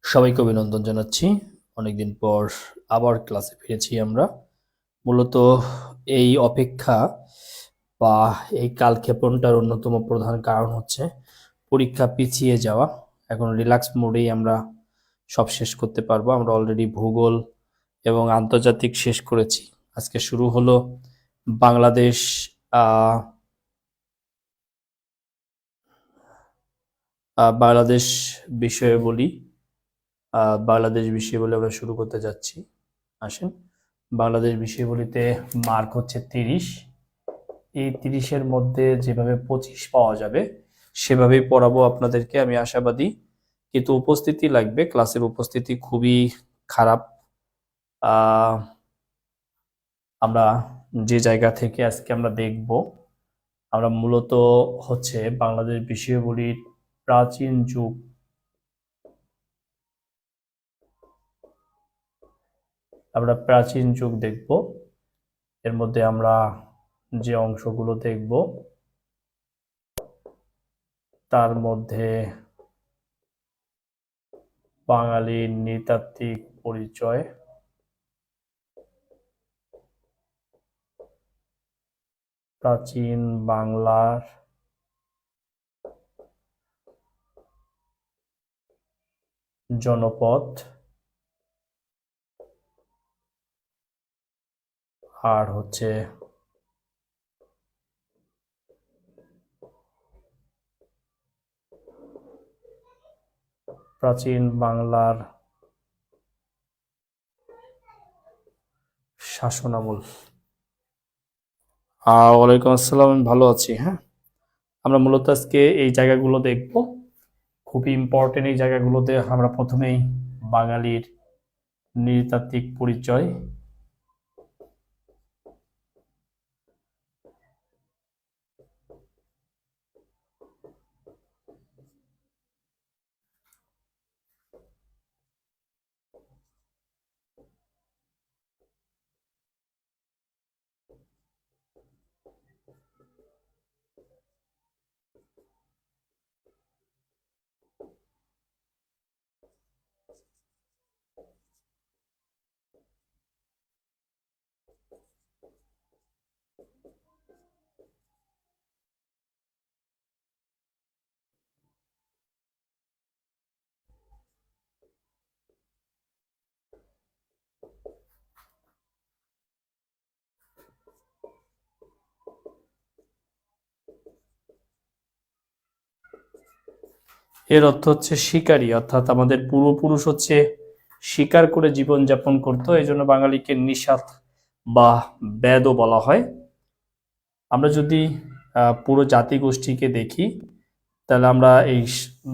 সবাইকে অভিনন্দন জানাচ্ছি। অনেকদিন পর আবার ক্লাসে ফিরেছি আমরা। মূলত এই অপেক্ষা বা এই কালক্ষেপণটার অন্যতম প্রধান কারণ হচ্ছে পরীক্ষা পিছিয়ে যাওয়া। এখন রিল্যাক্স মোডেই আমরা সব শেষ করতে পারবো। আমরা অলরেডি ভূগোল এবং আন্তর্জাতিক শেষ করেছি। আজকে শুরু হলো বাংলাদেশ আহ, বাংলাদেশ বিষয়ে বলি। বাংলাদেশ বিষয় বলে আমরা শুরু করতে যাচ্ছি। আসেন, বাংলাদেশ বিষয়গুলিতে মার্ক হচ্ছে 30। এই 30-এর মধ্যে যেভাবে 25 পাওয়া যাবে সেভাবেই পড়াবো আপনাদেরকে, আমি আশাবাদী। কিন্তু উপস্থিতি লাগবে, ক্লাসের উপস্থিতি খুবই খারাপ। আহ, আমরা যে জায়গা থেকে আজকে আমরা দেখব, আমরা মূলত হচ্ছে বাংলাদেশ বিষয়গুলির প্রাচীন যুগ, আমরা প্রাচীন যুগ দেখব। এর মধ্যে আমরা যে অংশগুলো দেখব তার মধ্যে বাঙালির নৃতাত্ত্বিক পরিচয়, প্রাচীন বাংলার জনপদ, আর হচ্ছে প্রাচীন বাংলার শাসনামল। ওয়ালাইকুম আসসালাম, আমি ভালো আছি। হ্যাঁ, আমরা মূলত আজকে এই জায়গাগুলো দেখব, খুবই ইম্পর্টেন্ট। এই জায়গাগুলোতে আমরা প্রথমেই বাঙালির নৃতাত্ত্বিক পরিচয়, এর অর্থ হচ্ছে শিকারী, অর্থাৎ আমাদের পূর্বপুরুষ হচ্ছে শিকার করে জীবন যাপন করতো, এই জন্য বাঙালিকে নিষাদ বা বেদও বলা হয়। আমরা যদি পুরো জাতিগোষ্ঠীকে দেখি, তাহলে আমরা এই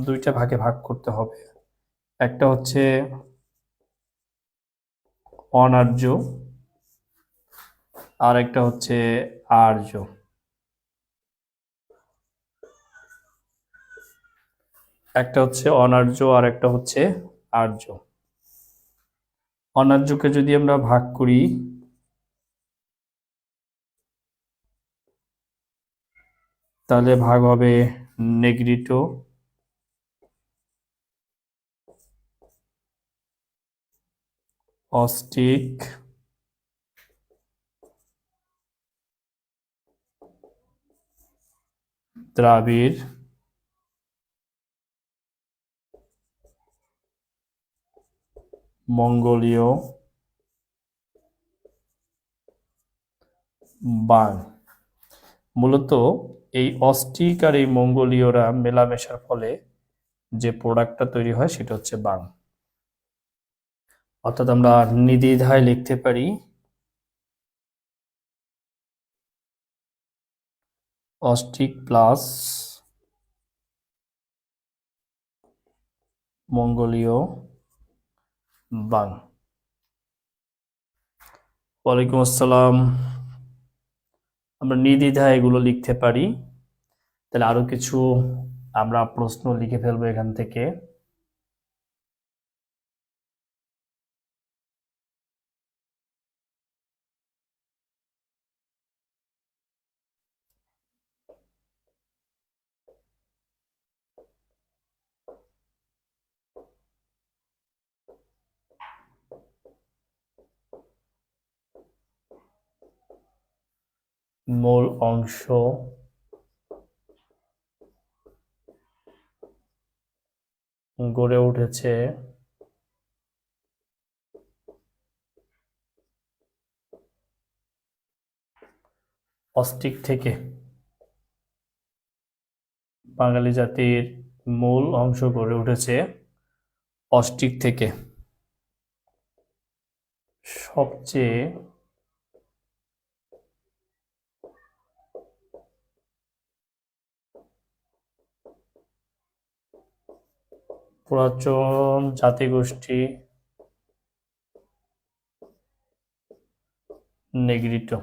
দুইটা ভাগে ভাগ করতে হবে। একটা হচ্ছে অনার্য, আর একটা হচ্ছে আর্য। একটা হচ্ছে অনার্য আর একটা হচ্ছে আর্য। অনার্যকে যদি আমরা ভাগ করি, তাহলে ভাগ হবে নেগ্রিটো, অস্টিক, দ্রাবিড়, মঙ্গোলীয়, বাং। মূলত এই অস্টিক আর এই মঙ্গোলীয়রা মেলামেশার ফলে যে প্রোডাক্টটা তৈরি হয় সেটা হচ্ছে বাং। অর্থাৎ আমরা নির্দ্বিধায় লিখতে পারি অস্টিক প্লাস মঙ্গোলীয় বাং। ওয়ালাইকুম আসসালাম। আমরা নির্দ্বিধায় এগুলো লিখতে পারি। তাহলে আরো কিছু আমরা প্রশ্ন লিখে ফেলবো এখান থেকে। মূল অংশ গড়ে উঠেছে অস্ট্রিক থেকে। বাঙালি জাতির মূল অংশ গড়ে উঠেছে অস্ট্রিক থেকে। সবচেয়ে পুরাতন জাতিগোষ্ঠী নেগ্রিটো।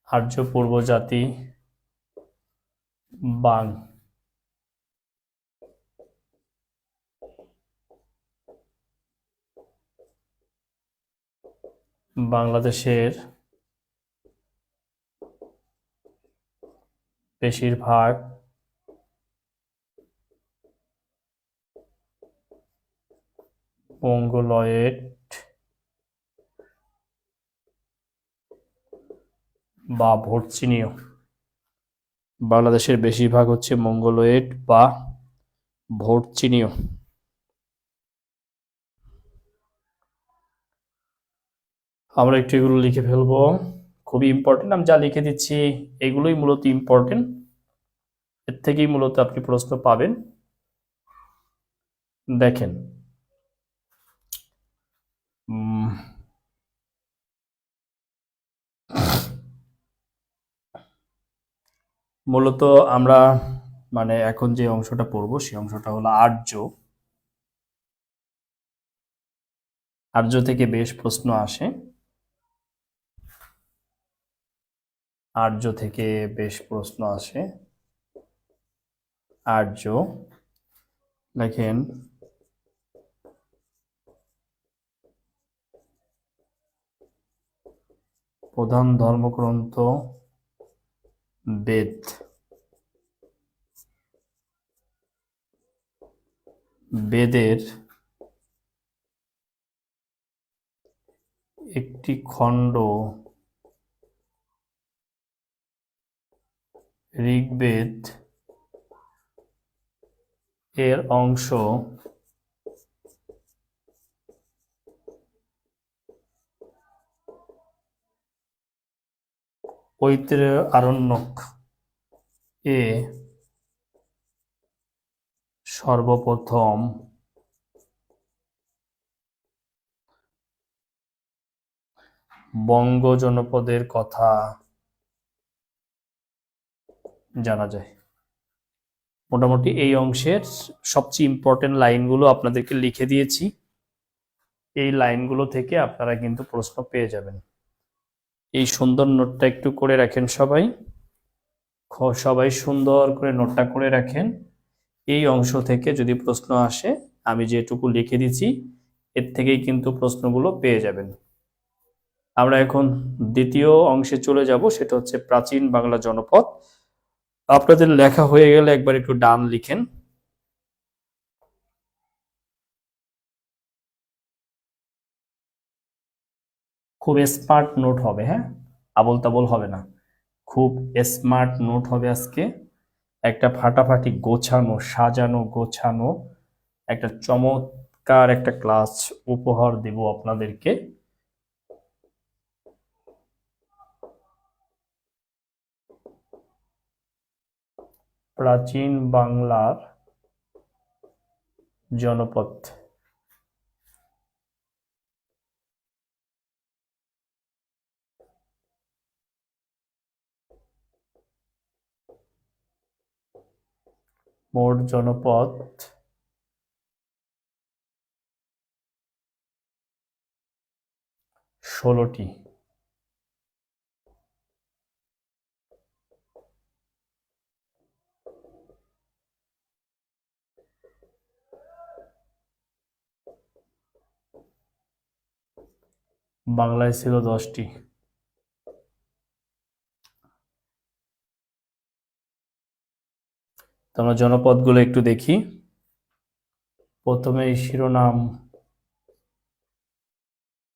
আর্য পূর্ব জাতি বাং। বাংলাদেশের বেশিরভাগ মঙ্গোলয়েড বা ভোটচীনীয়। বাংলাদেশের বেশিরভাগ হচ্ছে মঙ্গোলয়েড বা ভোটচীনীয়। আমরা একটু এগুলো লিখে ফেলবো, খুবই ইম্পর্টেন্ট। আমি যা লিখে দিচ্ছি এগুলোই মূলত ইম্পর্টেন্ট, এর থেকেই মূলত আপনি প্রশ্ন পাবেন। দেখেন, মূলত আমরা মানে এখন যে অংশটা পড়বো সেই অংশটা হলো আর্য। আর্য থেকে বেশ প্রশ্ন আসে, আর্য থেকে বেশ প্রশ্ন আসে। আর্য লেখেন প্রধান ধর্মগ্রন্থ বেদ। বেদের একটি খণ্ড ঋগ্বেদ এর অংশ ঐতরেয় আরণ্যক এ সর্বপ্রথম বঙ্গ জনপদের কথা জানা যায়। মোটামুটি এই অংশের সবচেয়ে ইম্পর্টেন্ট লাইনগুলো আপনাদেরকে লিখে দিয়েছি। এই লাইনগুলো থেকে আপনারা কিন্তু প্রশ্ন পেয়ে যাবেন। এই সুন্দর নোটটা একটু করে রাখেন সবাই, সবাই সুন্দর করে নোটটা করে রাখেন। এই অংশ থেকে যদি প্রশ্ন আসে, আমি যেটুকু লিখে দিচ্ছি এর থেকেই কিন্তু প্রশ্নগুলো পেয়ে যাবেন। আমরা এখন দ্বিতীয় অংশে চলে যাব, সেটা হচ্ছে প্রাচীন বাংলা জনপদ। আপনাদের লেখা হয়ে গেলে একবার একটু ডান লিখেন। খুব স্মার্ট নোট হবে, হ্যাঁ, আবল তাবল হবে না, খুব স্মার্ট নোট হবে আজকে। একটা ফাটাফাটি গোছানো সাজানো গোছানো একটা চমৎকার একটা ক্লাস উপহার দেব আপনাদেরকে। প্রাচীন বাংলার জনপদ। মোট জনপদ 16টি। বাংলায় ছিল 10টি। তো আমরা জনপদগুলো একটু দেখি। প্রথমেই শিরোনাম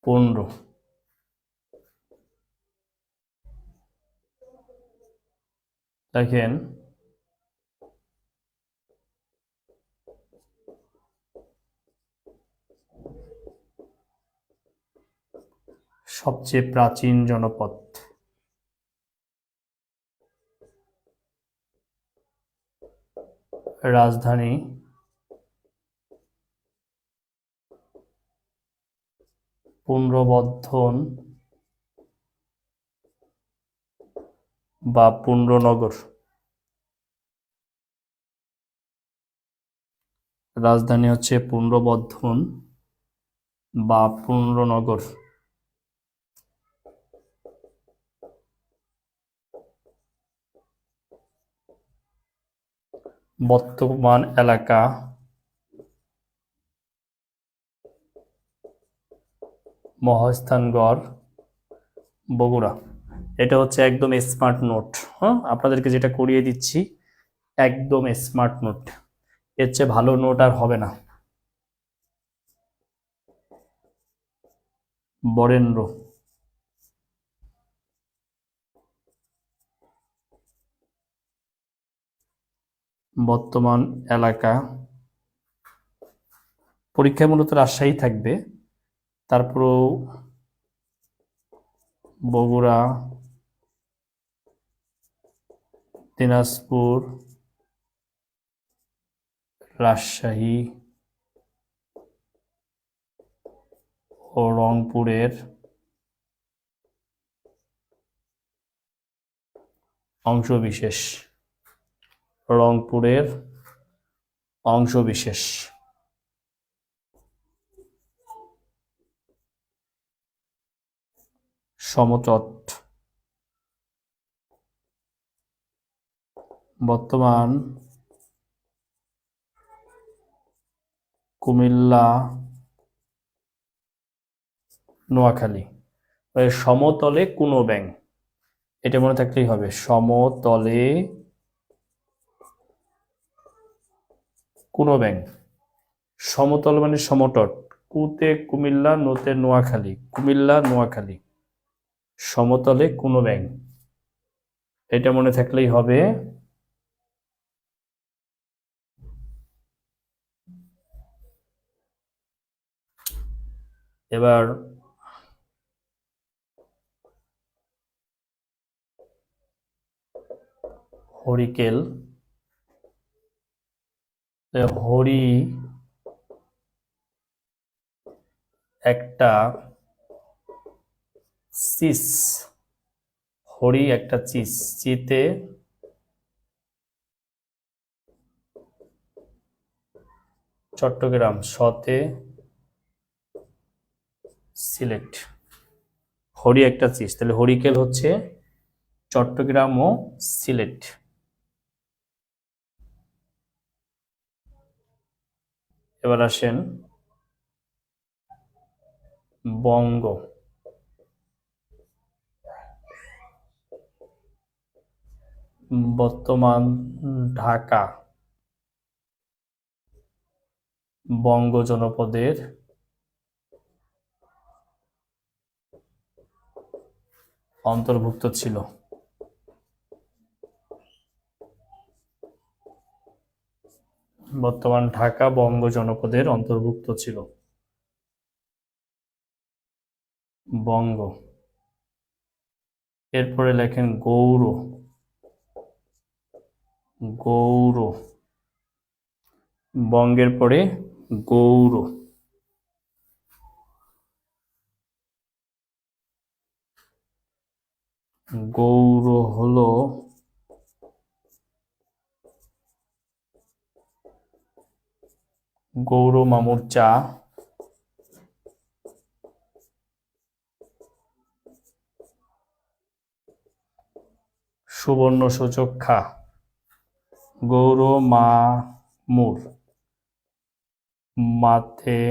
15। দেখেন সবচেয়ে প্রাচীন জনপদ, রাজধানী, পুনর্বর্ধন বা পুণ্ড্রনগর। রাজধানী হচ্ছে পুনর্বর্ধন বা পুণ্ড্রনগর। বর্তমান এলাকা মহাস্থানগড়, বগুড়া। এটা হচ্ছে একদম স্মার্ট নোট। হ্যাঁ, আপনাদেরকে যেটা করিয়ে দিচ্ছি একদম স্মার্ট নোট, এর চেয়ে ভালো নোট আর হবে না। বরেন্দ্র, বর্তমান এলাকা, পরীক্ষায় মূলত রাজশাহী থাকবে, তারপরেও বগুড়া, দিনাজপুর, রাজশাহী ও রংপুরের অংশবিশেষ। রংপুরের অংশবিশেষ। সমতট, বর্তমান কুমিল্লা, নোয়াখালী। সমতলে কোনো ব্যাঙ, এটা মনে থাকলেই হবে। সমতলে কোনো ব্যাঙ। সমতল মানে সমতট, কুতে কুমিল্লা, নোতে নোয়াখালী, কুমিল্লা নোয়াখালী। সমতলে কোনো ব্যাঙ, এটা মনে থাকলেই হবে। এবার হরিকেল, হরি একটা চিস, হরি একটা চিস, চিতে চট্টগ্রাম, সতে সিলেট। হরি একটা চিস, তাহলে হরিকেল হচ্ছে চট্টগ্রাম ও সিলেট। এবার আসেন বঙ্গ, বর্তমান ঢাকা, বঙ্গ জনপদের অন্তর্ভুক্ত ছিল। বর্তমান ঢাকা বঙ্গ জনপদের অন্তর্ভুক্ত ছিল। বঙ্গ। এরপরে লেখেন গৌর, গৌর, বঙ্গের পরে গৌর। গৌর হলো গৌর মামুর চা, সুবর্ণ সূচক খা। গৌর মামুর, মাথে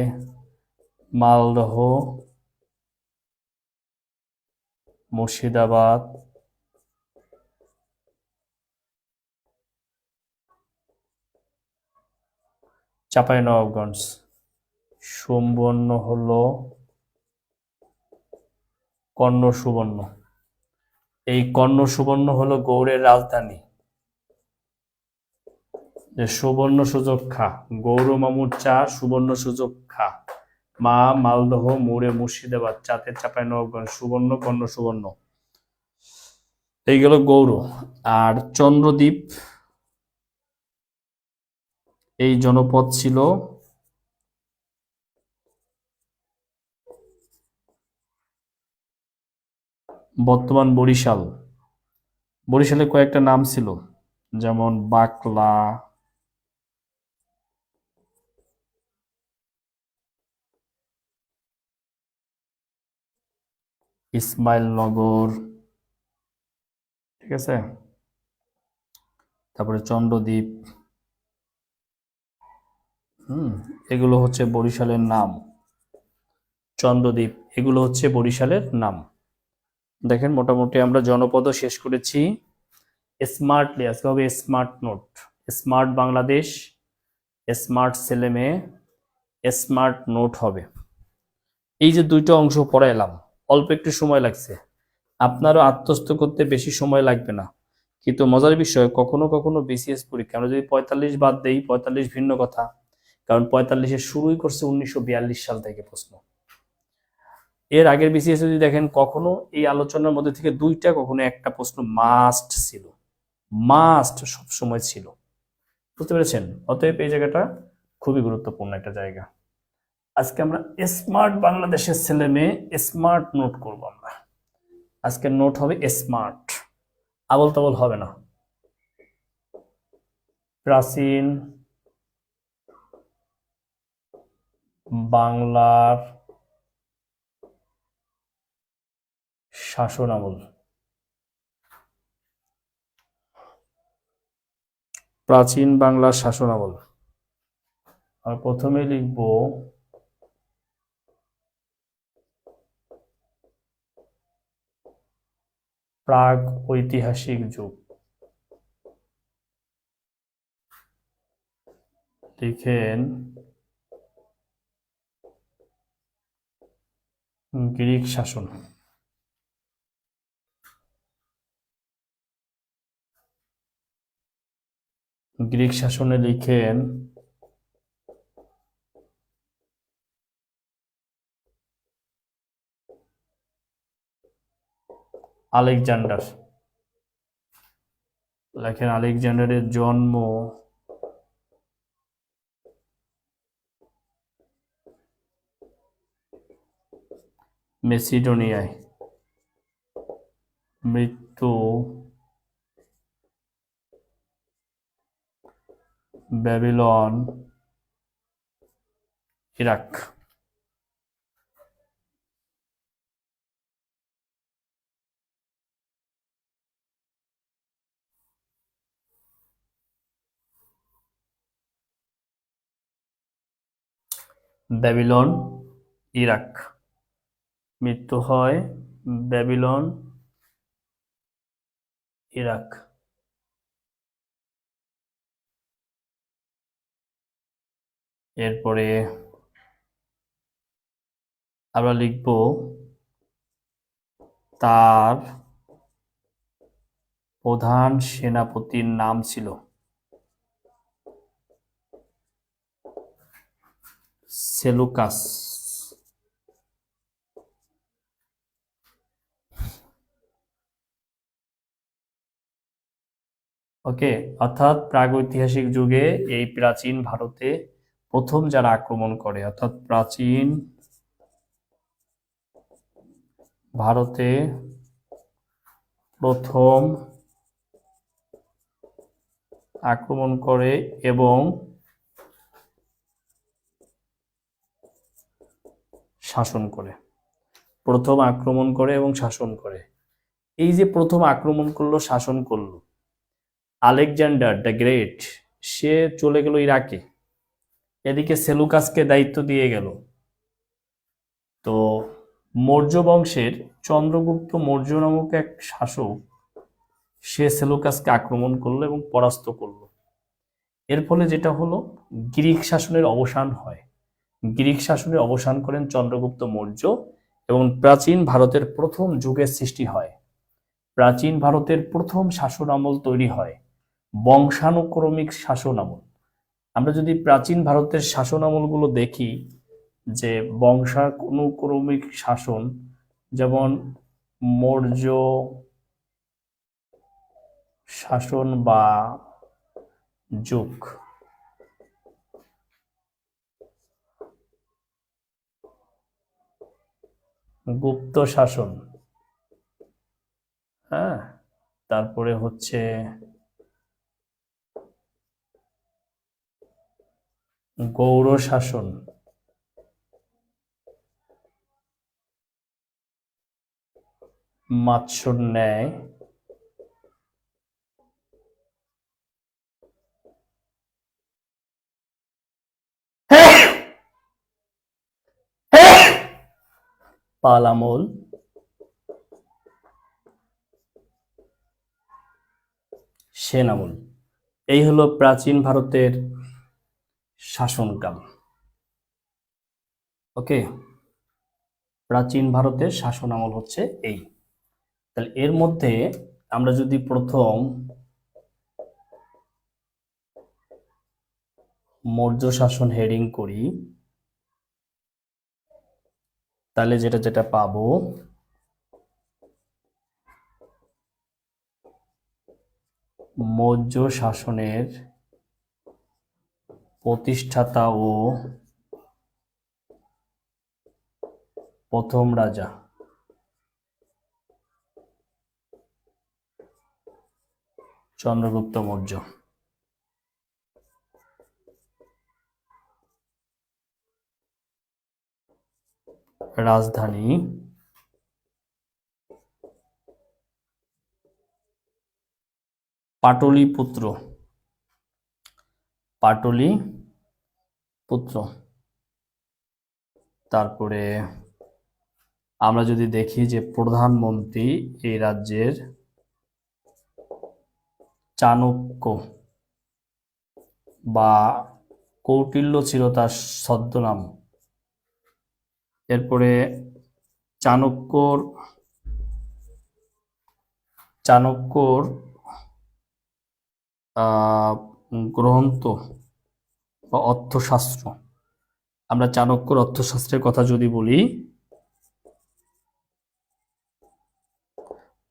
মালদহ, মুর্শিদাবাদ, চাঁপাইনবাবগঞ্জ। সুবর্ণ হলো কর্ণ সুবর্ণ। এই কর্ণ সুবর্ণ হলো গৌড়ের রাজধানী। যে সুবর্ণ সুযোগ খা, গৌর মামুর চা, সুবর্ণ সুযোগ খা, মা মালদহ, মুড়ে মুর্শিদাবাদ, চাতে চাঁপাইনবাবগঞ্জ, সুবর্ণ কর্ণ সুবর্ণ, এই গেল গৌর। আর চন্দ্রদ্বীপ, এই জনপদ ছিল বর্তমান বরিশাল। বরিশালে কয়েকটা নাম ছিল, যেমন বাকলা, ইসমাইলনগর, ঠিক আছে, তারপরে চন্দ্রদ্বীপ। এগুলো হচ্ছে বরিশালের নাম। চন্দ্রদ্বীপ, এগুলো হচ্ছে বরিশালের নাম। দেখেন মোটামুটি আমরা জনপদও শেষ করেছি। স্মার্টলি আজকে হবে smart note. Smart Bangladesh, smart ছেলেমেয়ে, স্মার্ট নোট হবে। এই যে দুইটা অংশ পড়াইলাম, অল্প একটু সময় লাগছে, আপনারও আত্মস্থ করতে বেশি সময় লাগবে না। কিন্তু মজার বিষয়, কখনো কখনো বিসিএস পরীক্ষা আমরা যদি 45 বাদ দেই, 45 ভিন্ন কথা, কারণ 45-এর শুরুই করছে 1942 সাল থেকে প্রশ্ন। এর আগের বিসিএস যদি দেখেন, কখনো এই আলোচনার মধ্যে থেকে দুইটা, কখনো একটা প্রশ্ন মাস্ট ছিল, মাস্ট সবসময় ছিল। বুঝতে পেরেছেন? অতএব এই জায়গাটা খুবই গুরুত্বপূর্ণ একটা জায়গা। আজকে আমরা স্মার্ট বাংলাদেশের ছেলে মেয়ে স্মার্ট নোট করব। আমরা আজকের নোট হবে স্মার্ট, আবল তাবল হবে না। প্রাচীন বাংলার শাসন আমল। প্রাচীন বাংলার শাসন আমল। আর প্রথমে লিখব প্রাগ ঐতিহাসিক যুগ। লিখেন গ্রিক শাসন। গ্রিক শাসনে লিখেন আলেকজান্ডার। লেখেন আলেকজান্ডারের জন্ম মেসিডোনিয়ায়, মৃত্যু ব্যাবিলন, ইরাক। Babylon, Iraq. মৃত্যু হয় ব্যাবিলন, ইরাক। এরপরে আমরা লিখব তার প্রধান সেনাপতির নাম ছিল সেলুকাস। ওকে, অর্থাৎ প্রাগৈতিহাসিক যুগে এই প্রাচীন ভারতে প্রথম যারা আক্রমণ করে, অর্থাৎ প্রাচীন ভারতে প্রথম আক্রমণ করে এবং শাসন করে। প্রথম আক্রমণ করে এবং শাসন করে। এই যে প্রথম আক্রমণ করলো, শাসন করলো, আলেকজান্ডার দ্য গ্রেট, সে চলে গেল ইরাকে, এদিকে সেলুকাসকে দায়িত্ব দিয়ে গেল। তো মৌর্য বংশের চন্দ্রগুপ্ত মৌর্য নামক এক শাসক, সে সেলুকাসকে আক্রমণ করলো এবং পরাস্ত করলো। এর ফলে যেটা হলো, গ্রিক শাসনের অবসান হয়। গ্রিক শাসনের অবসান করেন চন্দ্রগুপ্ত মৌর্য এবং প্রাচীন ভারতের প্রথম যুগের সৃষ্টি হয়। প্রাচীন ভারতের প্রথম শাসন আমল তৈরি হয়, বংশানুক্রমিক শাসন আমল। আমরা যদি প্রাচীন ভারতের শাসন আমলগুলো দেখি, যে বংশানুক্রমিক শাসন, যেমন মৌর্য শাসন বা যুগ, গুপ্ত শাসন, হ্যাঁ, তারপরে হচ্ছে গৌড় শাসন, মাৎস্যর ন্যায়, পাল আমল, সেন আমল। এই হলো প্রাচীন ভারতের শাসনকাল। ওকে, প্রাচীন ভারতের শাসন আমল হচ্ছে এই। তাহলে এর মধ্যে আমরা যদি প্রথম মৌর্য শাসন হেডিং করি, তাহলে যেটা যেটা পাবো, মৌর্য শাসনের প্রতিষ্ঠাতা ও প্রথম রাজা চন্দ্রগুপ্ত মৌর্য। রাজধানী পাটলিপুত্র, পাটলিপুত্র। তারপরে আমরা যদি দেখি যে প্রধানমন্ত্রী এই রাজ্যের চাণক্য বা কৌটিল্য ছিল তার ছদ্মনাম। এরপরে চাণক্যর গ্রন্থ বা অর্থশাস্ত্র, আমরা চাণক্যর অর্থশাস্ত্রের কথা যদি বলি,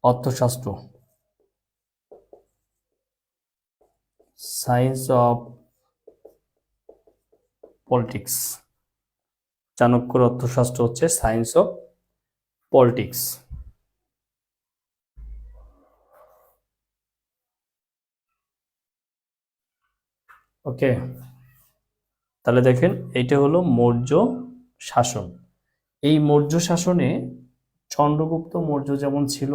অর্থশাস্ত্র, সায়েন্স অফ পলিটিক্স। চাণক্যর অর্থশাস্ত্র হচ্ছে সায়েন্স অফ পলিটিক্স। ওকে, তাহলে দেখেন এইটা হলো মৌর্য শাসন। এই মৌর্য শাসনে চন্দ্রগুপ্ত মৌর্য যেমন ছিল,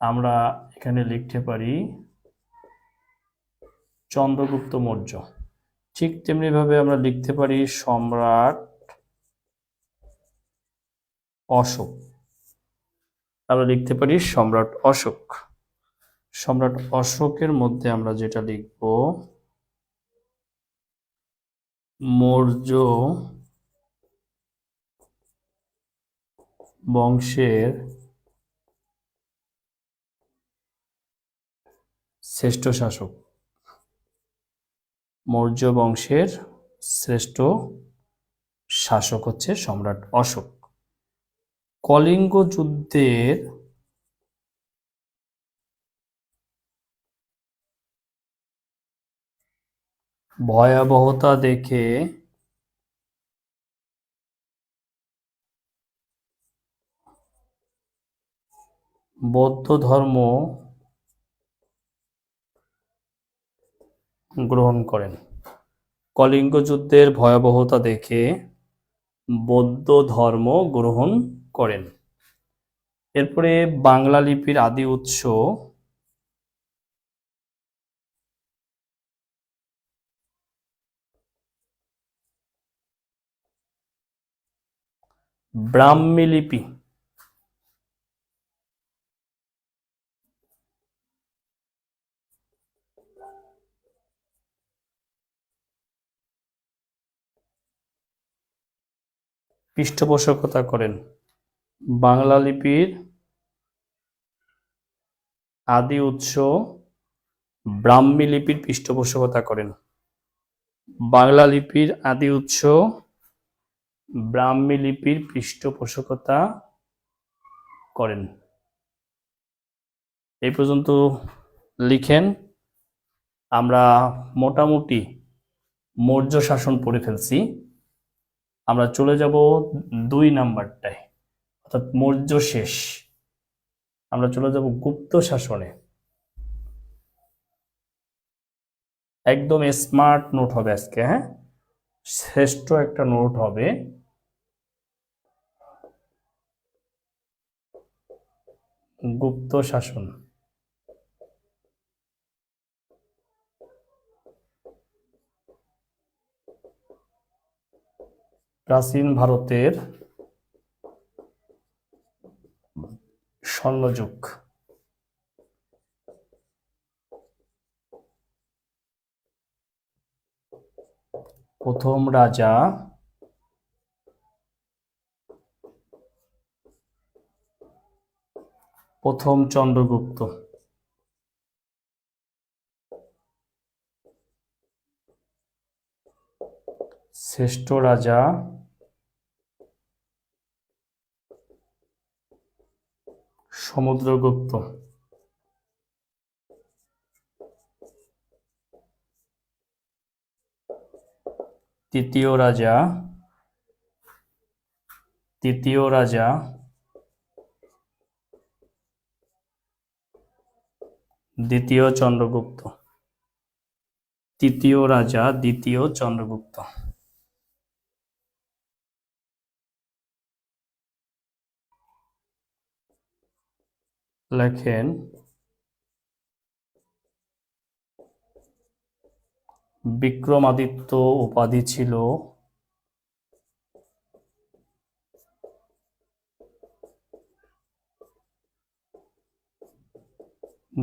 আমরা এখানে লিখতে পারি চন্দ্রগুপ্ত মৌর্য। ঠিক তেমনি ভাবে আমরা লিখতে পারি সম্রাট অশোক। আমরা লিখতে পারি সম্রাট অশোক। সম্রাট অশোকের মধ্যে আমরা যেটা লিখব, মৌর্য বংশের শ্রেষ্ঠ শাসক। মৌর্য বংশের শ্রেষ্ঠ শাসক হচ্ছে সম্রাট অশোক। কলিঙ্গ যুদ্ধের ভয়াবহতা দেখে বৌদ্ধ ধর্ম গ্রহণ করেন। কলিঙ্গ যুদ্ধের ভয়াবহতা দেখে বৌদ্ধ ধর্ম গ্রহণ করেন। এরপরে বাংলা লিপির আদি উৎস ব্রাহ্মী লিপি। পৃষ্ঠপোষকতা করেন। বাংলা লিপির আদি উৎস ব্রাহ্মী লিপির পৃষ্ঠপোষকতা করেন। বাংলা লিপির আদি উৎস ব্রাহ্মী লিপির পৃষ্ঠপোষকতা করেন। এই পর্যন্ত লিখেন। আমরা মোটামুটি মৌর্য শাসন পড়ে ফেলছি। আমরা চলে যাব 2 নাম্বারটায়, অর্থাৎ মৌর্য শেষ। আমরা চলে যাব গুপ্ত শাসনে। একদম স্মার্ট নোট হবে আজকে, হ্যাঁ, শ্রেষ্ঠ একটা নোট হবে। গুপ্ত শাসন। প্রাচীন ভারতের স্বর্ণযুগ। প্রথম রাজা প্রথম চন্দ্রগুপ্ত। শ্রেষ্ঠ রাজা সমুদ্রগুপ্ত। তৃতীয় রাজা দ্বিতীয় চন্দ্রগুপ্ত। তৃতীয় রাজা দ্বিতীয় চন্দ্রগুপ্ত। লেখেন বিক্রমাদিত্য উপাধি ছিল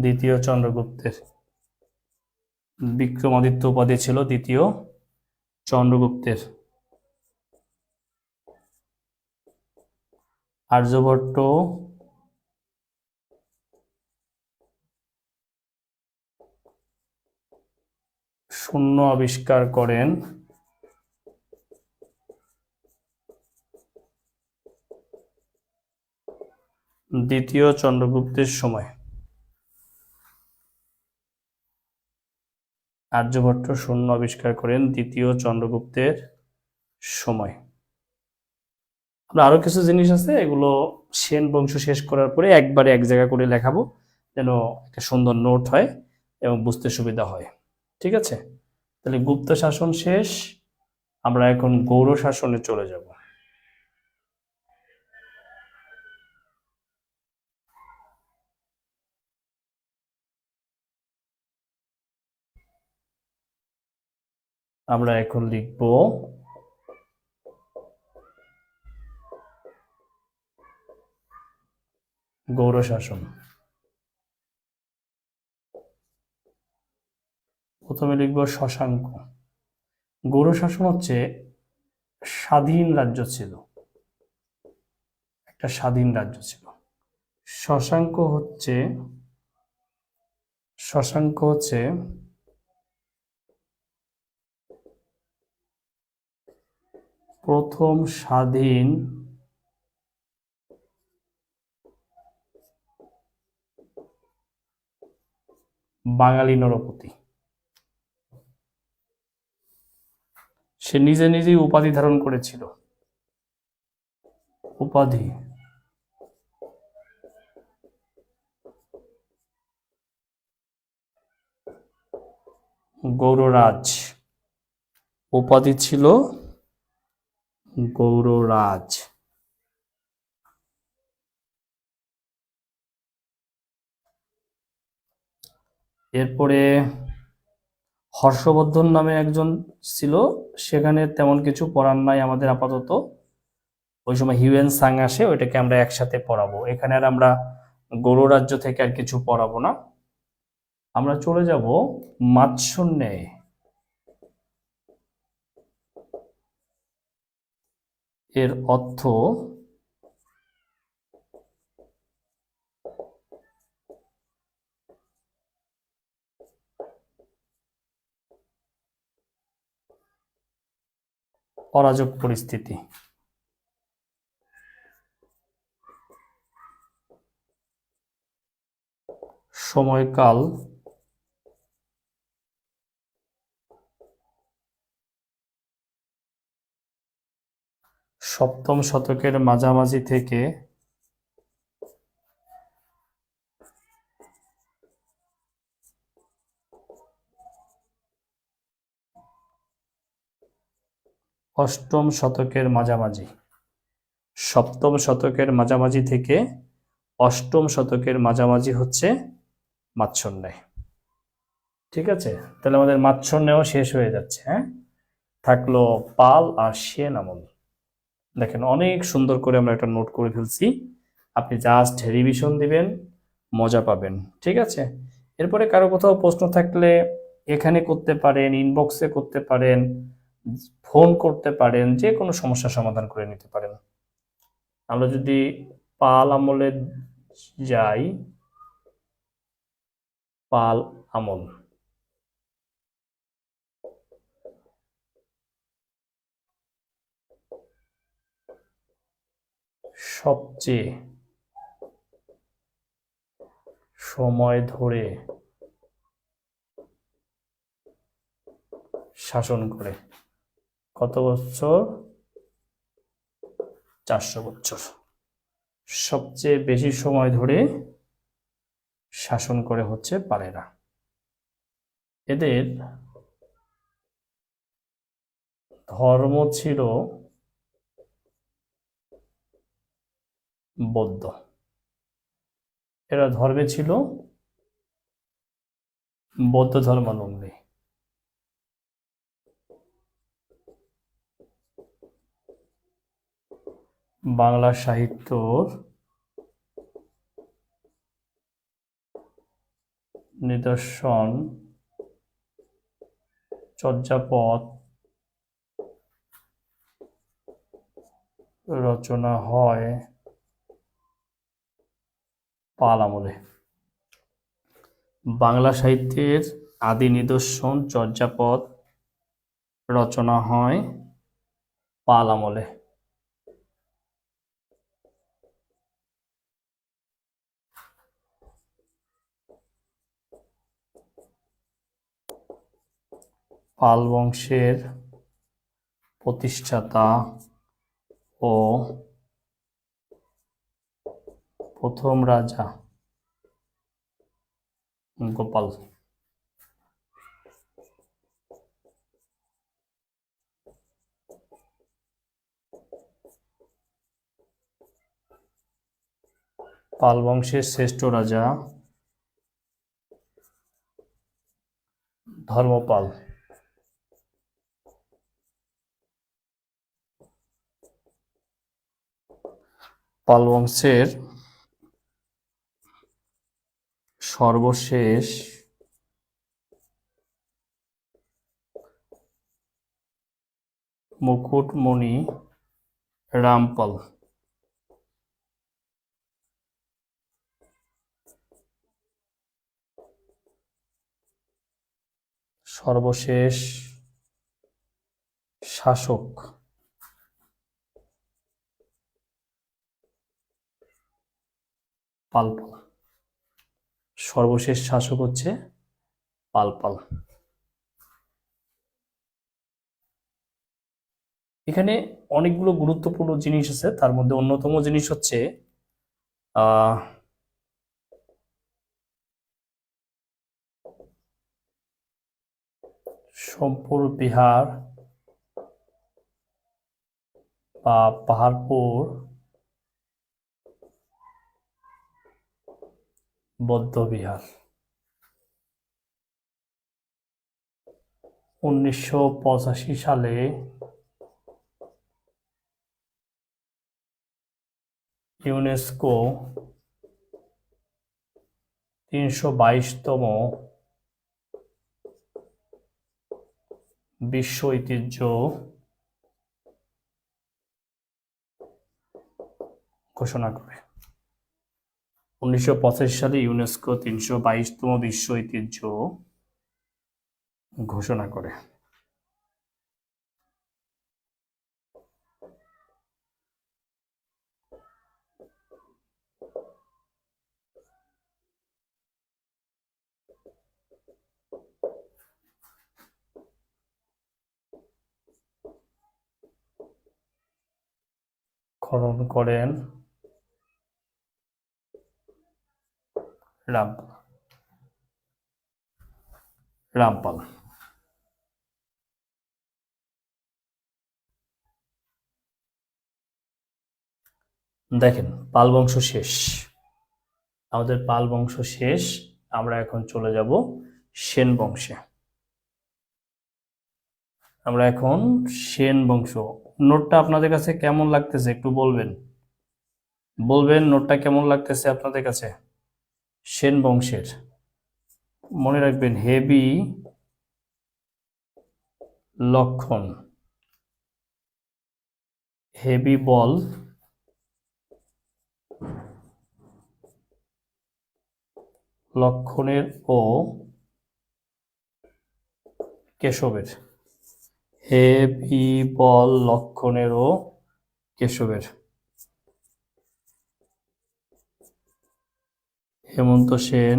দ্বিতীয় চন্দ্রগুপ্তের। বিক্রমাদিত্য উপাধি ছিল দ্বিতীয় চন্দ্রগুপ্তের। আর্যভট্ট শূন্য আবিষ্কার করেন দ্বিতীয় চন্দ্রগুপ্তের সময়। আর্যভট্ট শূন্য আবিষ্কার করেন দ্বিতীয় চন্দ্রগুপ্তের সময়। আমরা আরো কিছু জিনিস আছে, এগুলো সেন বংশ শেষ করার পরে একবারে এক জায়গা করে লেখাবো, যেন একটা সুন্দর নোট হয় এবং বুঝতে সুবিধা হয়। ঠিক আছে, তাহলে গুপ্ত শাসন শেষ। আমরা এখন গৌড় শাসনে চলে যাব। আমরা এখন লিখব গৌড় শাসন। প্রথমে লিখব শশাঙ্ক। গৌড় শাসন হচ্ছে স্বাধীন রাজ্য ছিল, একটা স্বাধীন রাজ্য ছিল। শশাঙ্ক হচ্ছে প্রথম স্বাধীন বাঙালি নরপতি। সে নিজে নিজেই উপাধি ধারণ করেছিল। উপাধি গৌড়রাজ। উপাধি ছিল গৌড়রাজ। এরপরে হর্ষবর্ধন নামে একজন ছিল, সেখানে তেমন কিছু পড়ার নাই আমাদের আপাতত। ওই সময় হিউয়েন সাং আসে, ওইটাকে আমরা একসাথে পড়াবো। এখানে আর আমরা গৌড় রাজ্য থেকে আর কিছু পড়াবো না। আমরা চলে যাব মাৎসন্যে। এর অর্থ অরাজক পরিস্থিতি। সময়কাল সপ্তম শতকের মাঝামাঝি থেকে অষ্টম শতকের মাঝামাঝি। সপ্তম শতকের মাঝামাঝি থেকে অষ্টম শতকের মাঝামাঝি হচ্ছে মাৎস্যন্যায়। ঠিক আছে, তাহলে আমাদের মাৎস্যন্যায়ও শেষ হয়ে যাচ্ছে। হ্যাঁ, থাকলো পাল আর সেন আমল। দেখেন অনেক সুন্দর করে আমরা একটা নোট করে ফেলছি, আপনি জাস্ট রিভিশন দিবেন, মজা পাবেন। ঠিক আছে, এরপরে কারো কোথাও প্রশ্ন থাকলে এখানে করতে পারেন, ইনবক্সে করতে পারেন, ফোন করতে পারেন, যে কোনো সমস্যার সমাধান করে নিতে পারেন। আমরা যদি পাল আমলে যাই, পাল আমল, সবচেয়ে সময় ধরে শাসন করে। কত বছর? 400 বছর। সবচেয়ে বেশি সময় ধরে শাসন করে হচ্ছে পালেরা। এদের ধর্ম ছিল বৌদ্ধ। এরা ধর্মে ছিল বৌদ্ধ ধর্মাবলম্বী। বাংলা সাহিত্যর নিদর্শন চর্যাপদ রচনা হয় পাল আমলে। বাংলা সাহিত্যের আদি নিদর্শন চর্যাপদ রচনা হয় পাল আমলে। পাল বংশের প্রতিষ্ঠাতা ও প্রথম রাজা গোপাল। পাল বংশের শ্রেষ্ঠ রাজা ধর্মপাল। পাল বংশের সর্বশেষ মুকুটমণি রামপাল। সর্বশেষ শাসক পালপাল। সর্বশেষ শাসক হচ্ছে পালপাল। এখানে অনেকগুলো গুরুত্বপূর্ণ জিনিস আছে, তার মধ্যে অন্যতম জিনিস হচ্ছে সোমপুর বিহার বা পাহাড়পুর বৌদ্ধ বিহার। 1985 সালে ইউনেস্কো 322তম বিশ্ব ঐতিহ্য ঘোষণা করে। 1985 সালে ইউনেস্কো 322তম বিশ্ব ঐতিহ্য ঘোষণা করে। খনন করেন রামপাল। দেখেন, পাল বংশ শেষ, আমাদের পাল বংশ শেষ। আমরা এখন চলে যাব সেন বংশে। আমরা এখন সেন বংশ। নোটটা আপনাদের কাছে কেমন লাগতেছে একটু বলবেন, নোটটা কেমন লাগতেছে আপনাদের কাছে? সেন বংশের মনে রাখবেন, হেবি লক্ষণ, হেবি বল, লক্ষণের ও কেশবের। হেবি বল, লক্ষণের ও কেশবের। হেমন্ত সেন,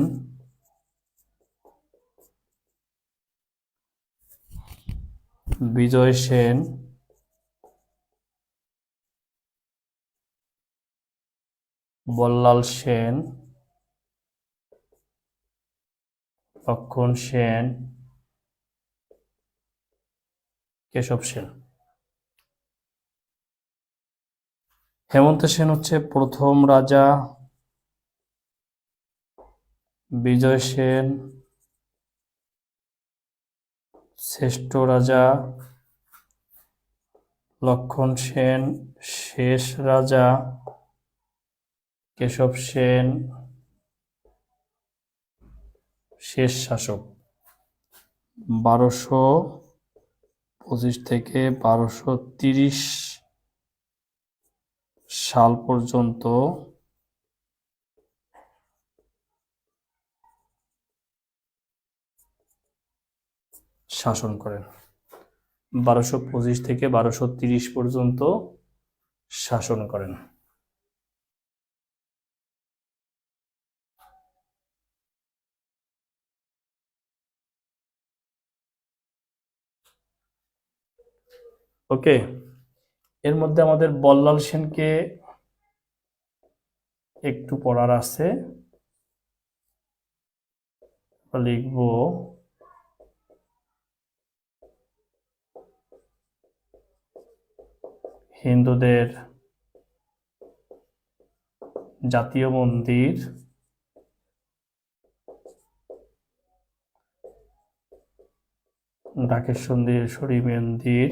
বিজয় সেন, বল্লাল সেন, লক্ষণ সেন, কেশব সেন। হেমন্ত সেন হচ্ছে প্রথম রাজা, বিজয় সেন শ্রেষ্ঠ রাজা, লক্ষণ সেন শেষ রাজা, কেশব সেন শেষ শাসক। 1225 থেকে 1230 সাল পর্যন্ত শাসন করেন। 1225 থেকে 1230 পর্যন্ত শাসন করেন। ওকে, এর মধ্যে আমাদের বল্লাল সেনকে একটু পড়ার আছে, লিখব হিন্দুদের জাতীয় মন্দির ঢাকেশ্বরী মন্দির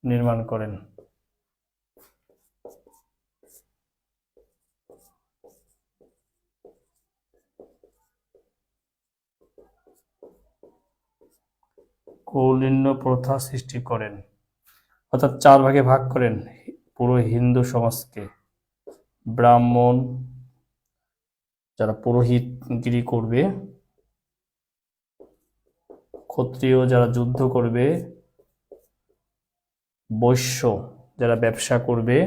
নির্মাণ করেন। কৌলিন্য প্রথা সৃষ্টি করেন, অর্থাৎ 4 ভাগে ভাগ করেন পুরো হিন্দু সমাজকে। ব্রাহ্মণ যারা পুরোহিতগিরি করবে, ক্ষত্রিয় যারা যুদ্ধ করবে, বৈশ্য যারা ব্যবসা করবে,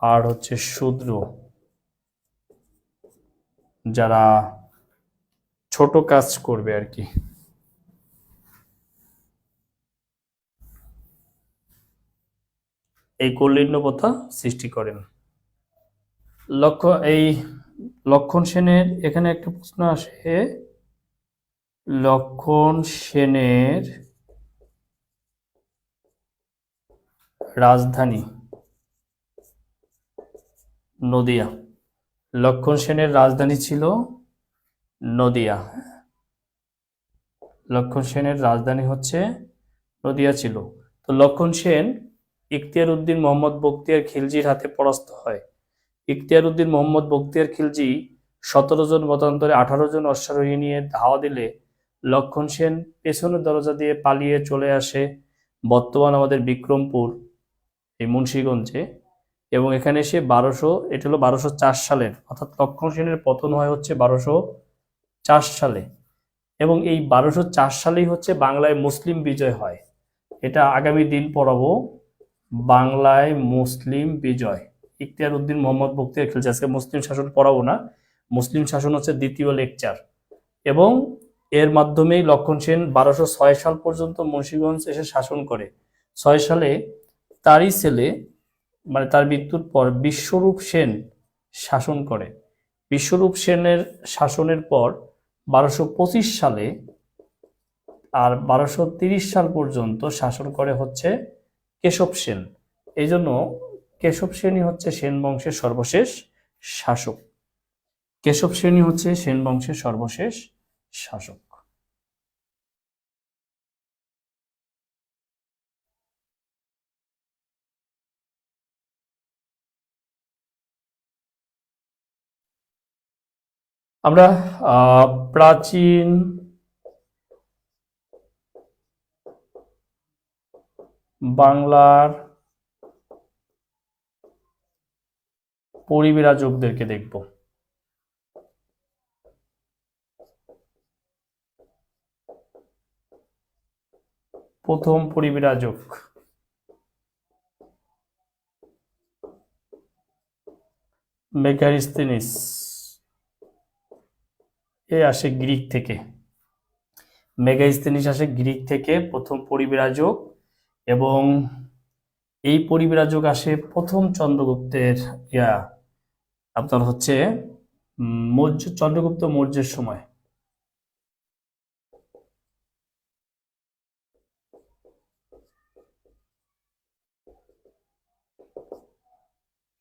আর হচ্ছে শূদ্র যারা ছোট কাজ করবে আর কি। এই কৌলিন্য প্রথা সৃষ্টি করেন। এই লক্ষণ সেনের এখানে একটা প্রশ্ন আসে, লক্ষণ সেনের রাজধানী নদিয়া। লক্ষণ সেনের রাজধানী ছিল নদিয়া। লক্ষণ সেনের রাজধানী হচ্ছে নদিয়া ছিল। তো লক্ষণ সেন ইখতিয়ার উদ্দিন মোহাম্মদ বখতিয়ার খিলজির হাতে পরাস্ত হয়। ইখতিয়ার উদ্দিন মোহাম্মদ বখতিয়ার খিলজি 17 জন মতান্তরে 18 জন অশ্বারোহী নিয়ে ধাওয়া দিলে লক্ষণ সেন পেছনের দরজা দিয়ে পালিয়ে চলে আসে বর্তমান আমাদের বিক্রমপুর এই মুন্সিগঞ্জে, এবং এখানে এসে এটা হলো 1204 সালের, অর্থাৎ লক্ষণ সেনের পতন হয় হচ্ছে 1204 সালে, এবং এই 1204 সালেই হচ্ছে বাংলায় মুসলিম বিজয় হয়। এটা আগামী দিন পড়াবো, বাংলায় মুসলিম বিজয়। ইখতিয়ার উদ্দিন মোহাম্মদ বখতিয়ার খিলজি। আজকে মুসলিম শাসন পড়াবো না, মুসলিম শাসন হচ্ছে দ্বিতীয় লেকচার। এবং এর মাধ্যমেই লক্ষণ সেন 1206 সাল পর্যন্ত মুন্সিগঞ্জ এসে শাসন করে। 6 সালে তারই ছেলে, মানে তার মৃত্যুর পর বিশ্বরূপ সেন শাসন করে। বিশ্বরূপ সেনের শাসনের পর 1225 সালে আর 1230 সাল পর্যন্ত শাসন করে হচ্ছে কেশব সেন। এই জন্য কেশব সেনই হচ্ছে সেন বংশের সর্বশেষ শাসক। কেশব সেনই হচ্ছে সেন বংশের সর্বশেষ শাসক। আমরা প্রাচীন বাংলার পরিব্রাজকদেরকে দেখব। প্রথম পরিব্রাজক মেগারিস্তেনিস, এ আসে গ্রিক থেকে। মেগারিস্তেনিস আসে গ্রিক থেকে, প্রথম পরিব্রাজক। এবং এই পরিব্রাজক আসে প্রথম চন্দ্রগুপ্তের আপনার হচ্ছে চন্দ্রগুপ্ত মৌর্যের সময়।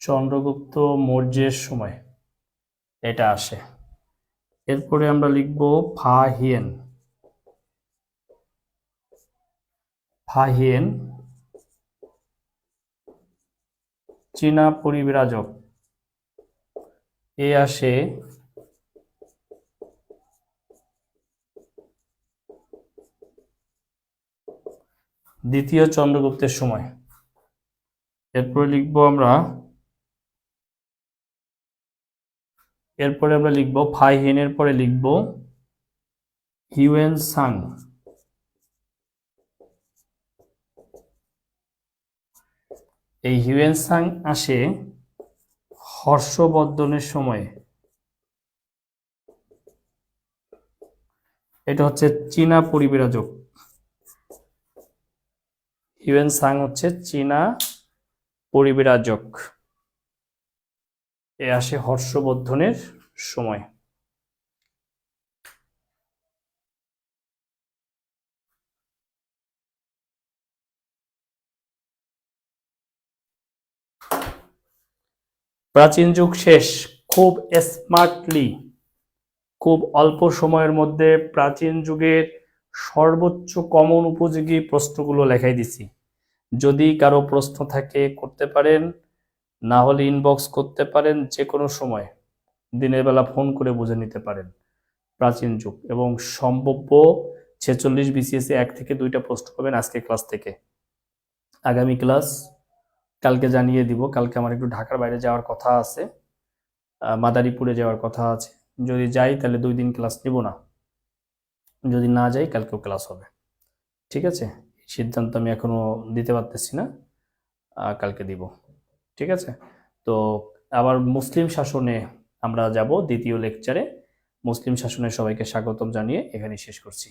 চন্দ্রগুপ্ত মৌর্যের সময় এটা আসে। এরপরে আমরা লিখব ফাহিয়েন। ফাহিয়েন চীনা পরিব্রাজক, এ আসে দ্বিতীয় চন্দ্রগুপ্তের সময়। এরপরে আমরা লিখব ফাহিয়েনের পরে লিখব হিউয়েন সাং। এই হিউয়েন সাং আসে হর্ষবর্ধনের সময়ে। এটা হচ্ছে চীনা পরিব্রাজক। হিউয়েন সাং হচ্ছে চীনা পরিব্রাজক, এ আসে হর্ষবর্ধনের সময়। প্রাচীন যুগ শেষ। খুব স্মার্টলি, খুব অল্প সময়ের মধ্যে প্রাচীন যুগের সর্বোচ্চ কমন উপযোগী প্রশ্নগুলো লেখাই দিছি। যদি কারো প্রশ্ন থাকে করতে পারেন, না হলে ইনবক্স করতে পারেন, যে কোনো সময় দিনের বেলা ফোন করে বুঝে নিতে পারেন। প্রাচীন যুগ এবং সম্ভাব্য 46 বিসিএস 1 থেকে 2টা প্রশ্ন পাবেন আজকে ক্লাস থেকে। আগামী ক্লাস কালকে জানিয়ে দিব। কালকে আমার একটু ঢাকার বাইরে যাওয়ার কথা আছে, মাদারীপুরে যাওয়ার কথা আছে। যদি যাই তাহলে 2 দিন ক্লাস নিব না, যদি না যাই কালকেও ক্লাস হবে। ঠিক আছে, সিদ্ধান্ত আমি এখনো দিতে পারতেছি না, কালকে দিব। ঠিক আছে, তো আবার মুসলিম শাসনে আমরা যাব দ্বিতীয় লেকচারে। মুসলিম শাসনে সবাইকে স্বাগতম জানিয়ে এখানেই শেষ করছি।